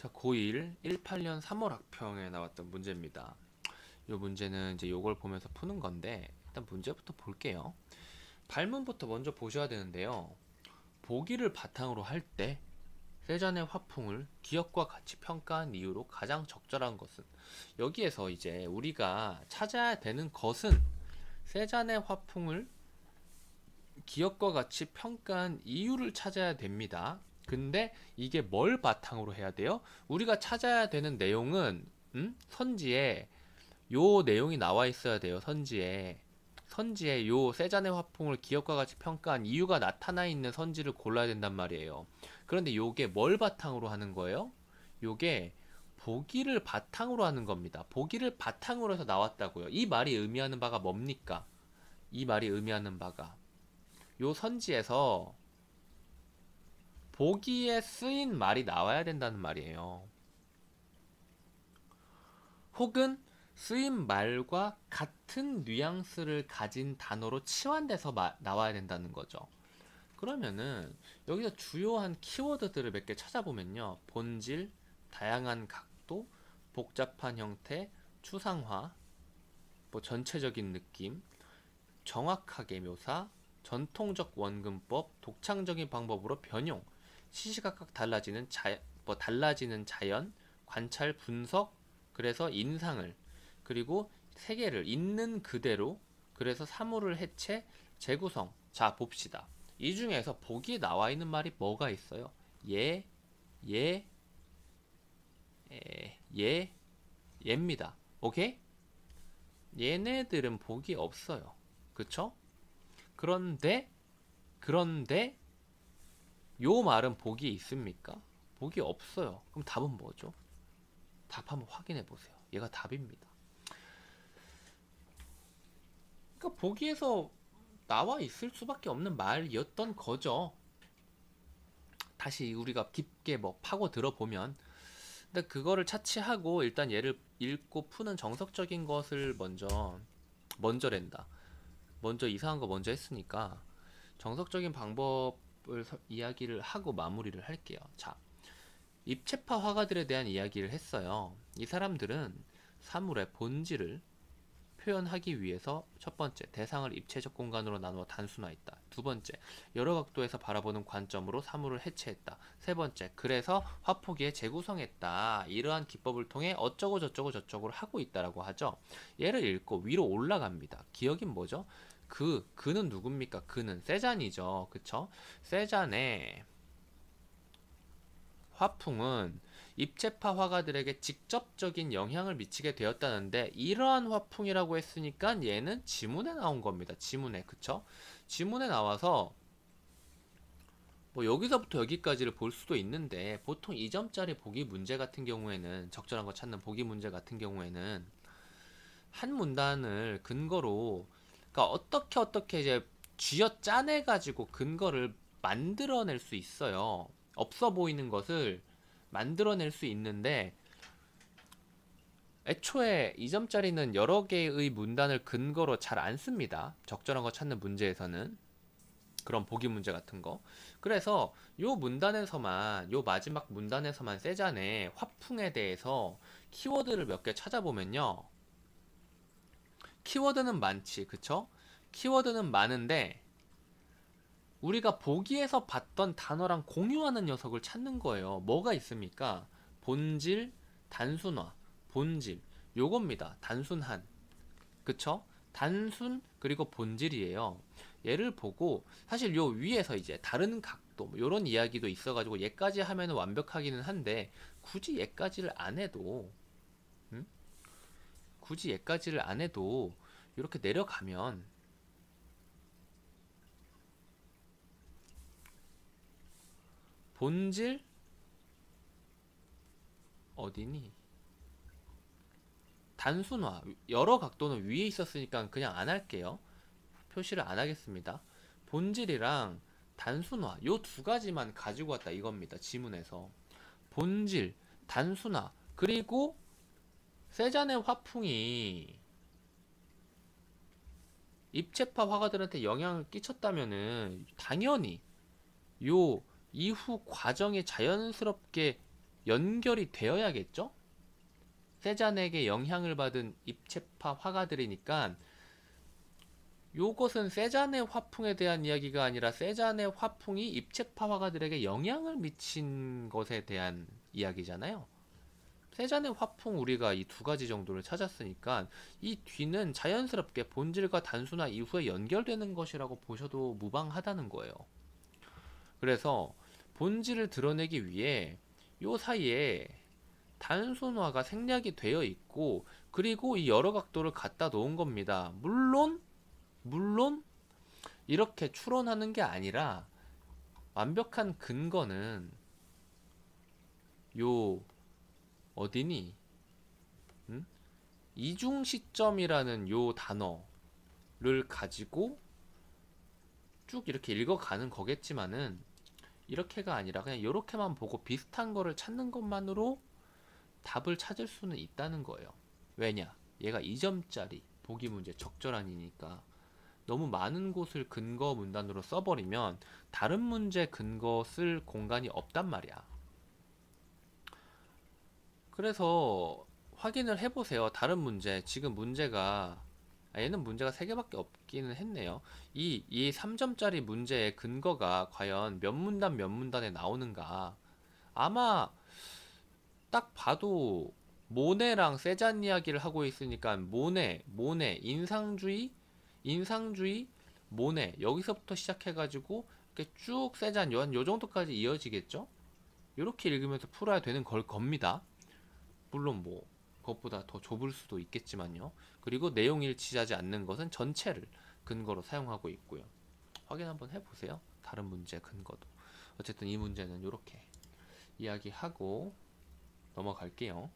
자, 고1 18년 3월 학평에 나왔던 문제입니다. 이 문제는 이제 요걸 보면서 푸는 건데 일단 문제부터 볼게요. 발문부터 먼저 보셔야 되는데요. 보기를 바탕으로 할 때 세잔의 화풍을 기억과 같이 평가한 이유로 가장 적절한 것은, 여기에서 이제 우리가 찾아야 되는 것은 세잔의 화풍을 기억과 같이 평가한 이유를 찾아야 됩니다. 근데 이게 뭘 바탕으로 해야 돼요? 우리가 찾아야 되는 내용은 선지에 요 내용이 나와 있어야 돼요. 선지에 요 세잔의 화풍을 기억과 같이 평가한 이유가 나타나 있는 선지를 골라야 된단 말이에요. 그런데 요게 뭘 바탕으로 하는 거예요? 요게 보기를 바탕으로 하는 겁니다. 보기를 바탕으로 해서 나왔다고요. 이 말이 의미하는 바가 뭡니까? 이 말이 의미하는 바가 요 선지에서 보기에 쓰인 말이 나와야 된다는 말이에요. 혹은 쓰인 말과 같은 뉘앙스를 가진 단어로 치환돼서 나와야 된다는 거죠. 그러면은 여기서 주요한 키워드들을 몇 개 찾아보면요. 본질, 다양한 각도, 복잡한 형태, 추상화, 뭐 전체적인 느낌, 정확하게 묘사, 전통적 원근법, 독창적인 방법으로 변용, 시시각각 달라지는 자연, 관찰, 분석, 그래서 인상을, 그리고 세계를 있는 그대로, 그래서 사물을 해체, 재구성. 자, 봅시다. 이 중에서 보기에 나와 있는 말이 뭐가 있어요? 예, 예, 예, 예입니다. 오케이? 얘네들은 복이 없어요. 그쵸? 그런데 요 말은 복이 있습니까? 복이 없어요. 그럼 답은 뭐죠? 답 한번 확인해 보세요. 얘가 답입니다. 그러니까 보기에서 나와 있을 수밖에 없는 말이었던 거죠. 다시 우리가 깊게 뭐 파고 들어보면, 근데 그거를 차치하고 일단 얘를 읽고 푸는 정석적인 것을 먼저랜다. 먼저 이상한 거 먼저 했으니까 정석적인 방법을 이야기를 하고 마무리를 할게요. 자, 입체파 화가들에 대한 이야기를 했어요. 이 사람들은 사물의 본질을 표현하기 위해서 첫 번째, 대상을 입체적 공간으로 나누어 단순화했다. 두 번째, 여러 각도에서 바라보는 관점으로 사물을 해체했다. 세 번째, 그래서 화폭위에 재구성했다. 이러한 기법을 통해 어쩌고 저쩌고 저쩌고를 하고 있다라고 하죠. 얘를 읽고 위로 올라갑니다. 기억인 뭐죠? 그는 누굽니까? 그는 세잔이죠. 그쵸? 세잔의 화풍은 입체파 화가들에게 직접적인 영향을 미치게 되었다는데, 이러한 화풍이라고 했으니까 얘는 지문에 나온 겁니다. 지문에. 그쵸? 지문에 나와서 뭐 여기서부터 여기까지를 볼 수도 있는데, 보통 2점짜리 보기 문제 같은 경우에는, 적절한 거 찾는 보기 문제 같은 경우에는 한 문단을 근거로, 그러니까 어떻게 이제 쥐어 짜내 가지고 근거를 만들어낼 수 있어요. 없어 보이는 것을 만들어낼 수 있는데, 애초에 2점짜리는 여러 개의 문단을 근거로 잘 안 씁니다. 적절한 거 찾는 문제에서는. 그런 보기 문제 같은 거. 그래서 요 마지막 문단에서만 세잔의 화풍에 대해서 키워드를 몇 개 찾아보면요. 키워드는 많지, 그쵸? 키워드는 많은데 우리가 보기에서 봤던 단어랑 공유하는 녀석을 찾는 거예요. 뭐가 있습니까? 본질, 단순화, 본질. 요겁니다. 단순한. 그쵸? 단순, 그리고 본질이에요. 얘를 보고, 사실 요 위에서 이제 다른 각도, 뭐 요런 이야기도 있어가지고 얘까지 하면 완벽하기는 한데, 굳이 얘까지를 안 해도, 음? 굳이 얘까지를 안 해도, 이렇게 내려가면, 본질, 어디니? 단순화, 여러 각도는 위에 있었으니까 그냥 안 할게요. 표시를 안 하겠습니다. 본질이랑 단순화, 요 두 가지만 가지고 왔다 이겁니다. 지문에서. 본질, 단순화, 그리고 세잔의 화풍이 입체파 화가들한테 영향을 끼쳤다면은 당연히 요 이후 과정에 자연스럽게 연결이 되어야겠죠? 세잔에게 영향을 받은 입체파 화가들이니까 요것은 세잔의 화풍에 대한 이야기가 아니라 세잔의 화풍이 입체파 화가들에게 영향을 미친 것에 대한 이야기잖아요. 세잔의 화풍 우리가 이 두 가지 정도를 찾았으니까 이 뒤는 자연스럽게 본질과 단순화 이후에 연결되는 것이라고 보셔도 무방하다는 거예요. 그래서 본질을 드러내기 위해 요 사이에 단순화가 생략이 되어 있고 그리고 이 여러 각도를 갖다 놓은 겁니다. 물론 이렇게 추론하는 게 아니라 완벽한 근거는 요 어디니? 이중 시점이라는 요 단어를 가지고 쭉 이렇게 읽어가는 거겠지만은 이렇게가 아니라 그냥 이렇게만 보고 비슷한 거를 찾는 것만으로 답을 찾을 수는 있다는 거예요. 왜냐? 얘가 2점짜리 보기 문제 적절한이니까 너무 많은 곳을 근거 문단으로 써버리면 다른 문제 근거 쓸 공간이 없단 말이야. 그래서 확인을 해보세요. 다른 문제. 지금 문제가 얘는 문제가 3개밖에 없기는 했네요. 이 3점짜리 문제의 근거가 과연 몇 문단 몇 문단에 나오는가. 아마 딱 봐도 모네랑 세잔 이야기를 하고 있으니까 모네, 인상주의, 모네 여기서부터 시작해가지고 이렇게 쭉 세잔 요 정도까지 이어지겠죠? 이렇게 읽으면서 풀어야 되는 걸 겁니다. 물론 뭐 그것보다 더 좁을 수도 있겠지만요. 그리고 내용 일치하지 않는 것은 전체를 근거로 사용하고 있고요. 확인 한번 해보세요. 다른 문제 근거도. 어쨌든 이 문제는 이렇게 이야기하고 넘어갈게요.